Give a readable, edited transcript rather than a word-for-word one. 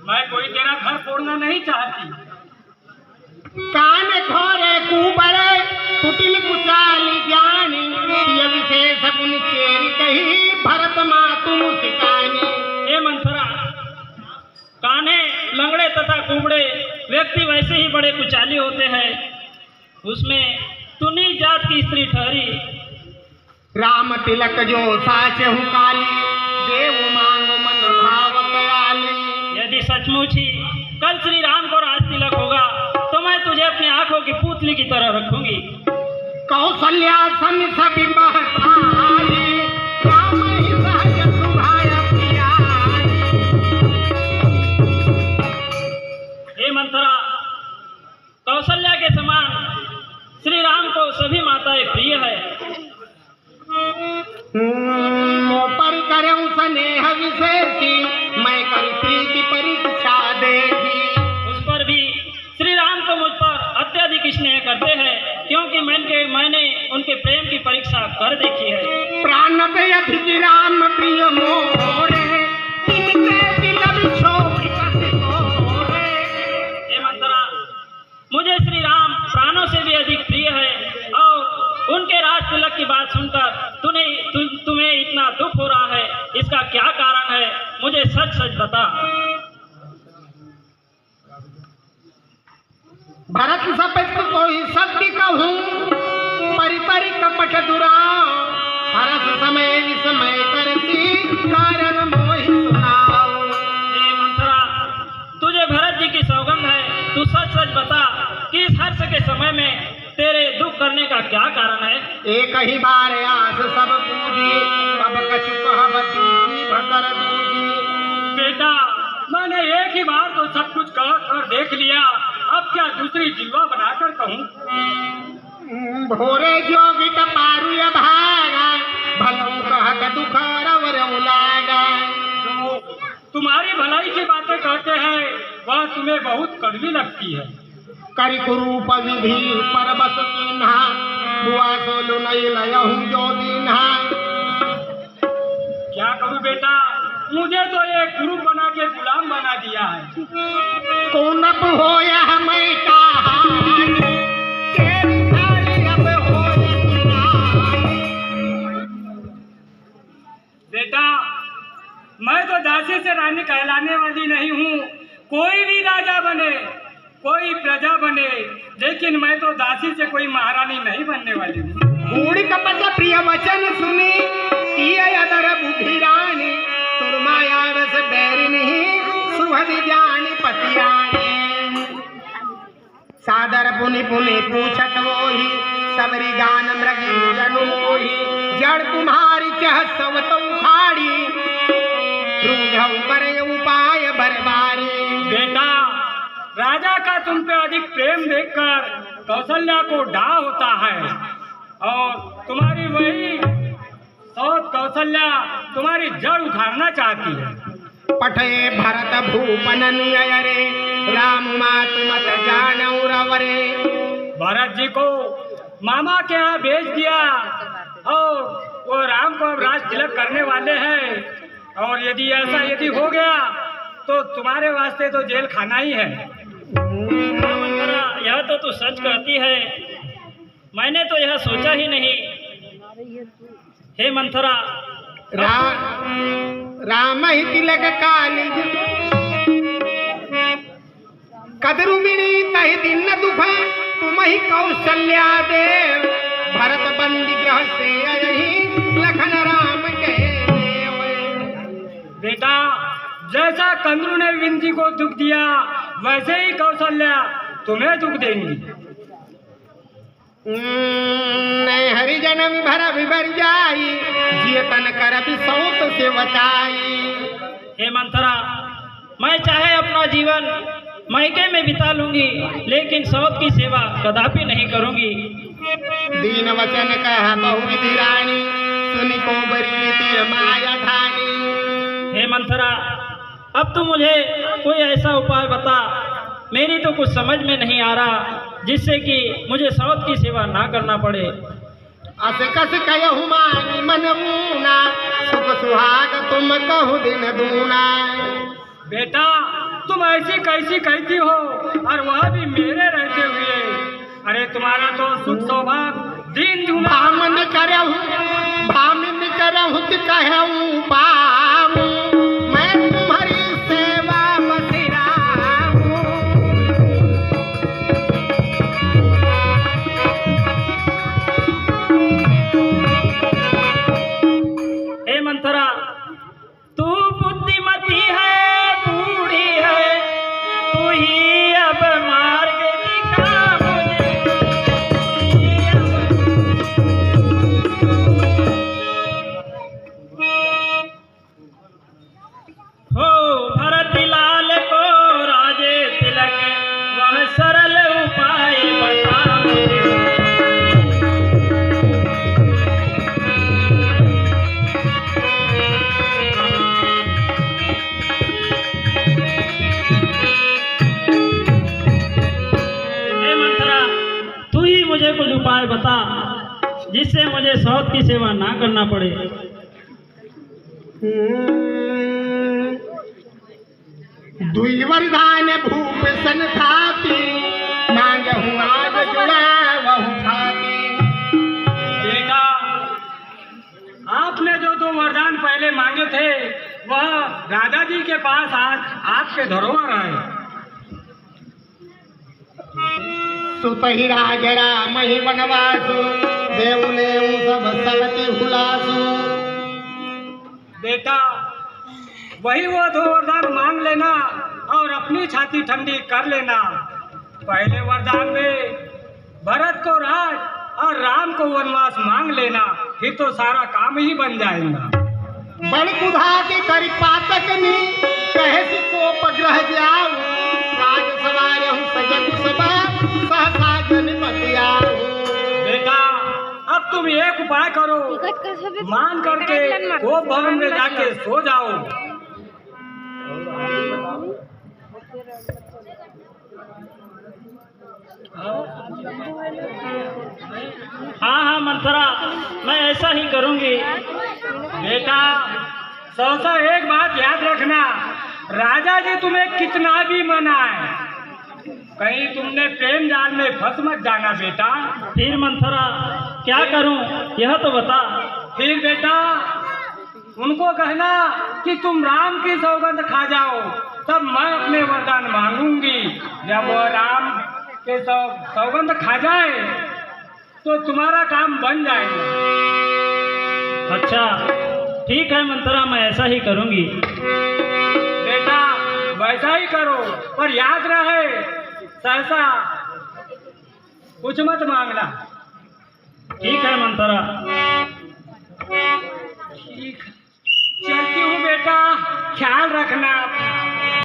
मैं कोई तेरा घर फोड़ना नहीं चाहती। कान खोरे कुबरे कुटिल कुचाली ज्ञानी ये विशेष गुण चेरी कही भरत मातु मुस्कानी। हे मंथरा, काने लंगड़े तथा कुबड़े व्यक्ति वैसे ही बड़े कुचाली होते हैं, उसमें तू नीच जात की स्त्री ठहरी। राम तिलक जो साचे हूँ काली देव मांगो मन भाव कयाली। यदि सचमुच ही कल श्री राम को राज तिलक होगा तो मैं तुझे अपनी आंखों की पुतली की तरह रखूंगी। कौशल्या सम सभी महतारी राम ही सहज सुभाय प्रियारी। हे मंथरा, कौशल्या के समान श्री राम को सभी माताएं प्रिय है। पर करूं स्नेह विशेषी मैं करी प्रीति परीक्षा देखी। उस पर भी श्री राम तो मुझ पर अत्यधिक स्नेह करते हैं, क्योंकि मैंने उनके प्रेम की परीक्षा कर देखी है। प्राण पे अधिक राम प्रिय मोरे तिनके दिल बिछोड़ कसे तोरे। हे मंथरा, मुझे श्री राम प्राणों से भी अधिक प्रिय है और उनके राज तिलक की बात सुनकर तुम्हें इतना दुख हो रहा है, इसका क्या कारण है? मुझे सच सच बता। भरत सपत कोई सत्य कहूँ परिपरि कपट दुराओ हरस समय विस्मय करती कारण मोहि सुनाओ। हे मंथरा, तुझे भरत जी की सौगंध है, तू सच सच बता कि इस हर्ष के समय में तेरे दुख करने का क्या कारण है? एक ही बार आस सब पूजी अब कछु कहबती भकर दूजी। बेटा, मैंने एक ही बार तो सब कुछ कह कर देख लिया, अब क्या दूसरी जिल्वा बनाकर कहूँ? भोरे जोगी पारू भागा भलऊ कहत दुख रवरऊ लागा। जो तुम्हारी भलाई की बातें कहते हैं वह तुम्हें बहुत कड़वी लगती है। करी कुरूप विधि पर बस किन्हा बुआ सोलु नहीं लयहूँ जो दीन्हा। क्या करूँ बेटा, मुझे तो ये कुरूप बना के गुलाम बना दिया है। कौनप होया मैं कहानी तेरी सारी अब होया किनारी। बेटा, मैं तो दासी से रानी कहलाने वाली नहीं हूँ। कोई भी राजा बने, कोई प्रजा बने, लेकिन मैं तो दासी से कोई महारानी नहीं बनने वाली हूँ। बूढ़ी कपट प्रिय वचन सुनी किए अदर बुद्धि रानी सुरमाया रस बैरी नहीं सुहद जानी पतियानी। सादर पुनि पुनि पूछत वोही सबरी गान मृगी जनोही जड़ तुम्हारी चह सवत उखाड़ी रूझऊ करे उपाय बरबारी। बेटा, राजा का तुम पे अधिक प्रेम देखकर कौशल्या को डाह होता है और तुम्हारी वही सौत कौशल्या तुम्हारी जड़ उखाड़ना चाहती है। पठे भरत भूपन रे राम मातु मत जानऊ रवरे। भरत जी को मामा के यहाँ भेज दिया और वो राम को अब राज तिलक करने वाले हैं, और यदि ऐसा हो गया तो तुम्हारे वास्ते तो जेल खाना ही है। मंथरा, यह तो तू सच कहती है, मैंने तो यह सोचा ही नहीं। हे मंथरा, राम ही तिलक काली कदरुमिणी तहि दिन दुख तुम ही कौशल्या देव भरत बंदी ग्रह से अयहि लखन राम के देव। बेटा, जैसा कंद्रू ने विंजी को दुख दिया वैसे ही कौशल्या तुम्हें दुख देंगी। नहीं हरिजन भर विभर जाई जियतन कर सौत से बचाई। हे मंथरा, मैं चाहे अपना जीवन मैके में बिता लूंगी, लेकिन सौत की सेवा कदापि नहीं करूंगी। दीन वचन कह बहुविधि रानी सुनि को बरी तिर माया ठानी। हे मंथरा, अब तू मुझे कोई ऐसा उपाय बता, मेरी तो कुछ समझ में नहीं आ रहा जिससे कि मुझे सौत की सेवा ना करना पड़े। अस कस कहु मानी मन ऊना सुख सुहाग तुम कहु दिन दूना। बेटा, तुम ऐसी कैसी कहती हो, और वह भी मेरे रहते हुए। अरे तुम्हारा तो सुख सौभाग्य दिन दुना। भामिन करहु कहूँ पाऊँ, मैं तुम्हारी सेवा बसिराऊँ। हे मंथरा, तू बुद्धिमती है, बूढ़ी है, तू ही अब मार्ग दिखा मुझे। हो भरत लाल को राजे तिलक, वह सरल उपाय बता मुझे। हे मंथरा, तू ही मुझे कुछ उपाय बता जिससे मुझे सौत की सेवा ना करना पड़े। दुई वरदान भूप सन थाती, मांगहु आज जुड़ावहु छाती। बेटा, आपने जो दो वरदान पहले मांगे थे, वह राजा जी के पास आज आपके धरोहर है। सुतहि राजरा मही वनवासु, देवुले सब सवति हुलासु। बेटा, वही वो दो वरदान मांग लेना और अपनी छाती ठंडी कर लेना। पहले वरदान में भरत को राज और राम को वनवास मांग लेना, फिर तो सारा काम ही बन जाएगा। बड़ कुधा के करि पातकनी, कहे से कोप ग्रह जाऊ। राज सवारहु सजन सभा, सहसा जन मतियाऊ। बेटा, अब तुम एक उपाय करो, मान करके वो भवन में जाके सो जाओ। हाँ हाँ मंथरा, मैं ऐसा ही करूंगी। बेटा, सहसा एक बात याद रखना, राजा जी तुम्हें कितना भी मनाए, कहीं तुमने प्रेम जाल में फंस मत जाना बेटा। फिर मंथरा क्या करूं, यह तो बता। फिर बेटा, उनको कहना कि तुम राम की सौगंध खा जाओ, तब मैं अपने वरदान मांगूंगी। जब वो राम के सौगंध खा जाए तो तुम्हारा काम बन जाएगा। अच्छा ठीक है मंथरा, मैं ऐसा ही करूंगी। बेटा, वैसा ही करो, पर याद रहे सहसा कुछ मत मांगना। ठीक है मंथरा। ठीक, चलती हूँ बेटा, ख्याल रखना।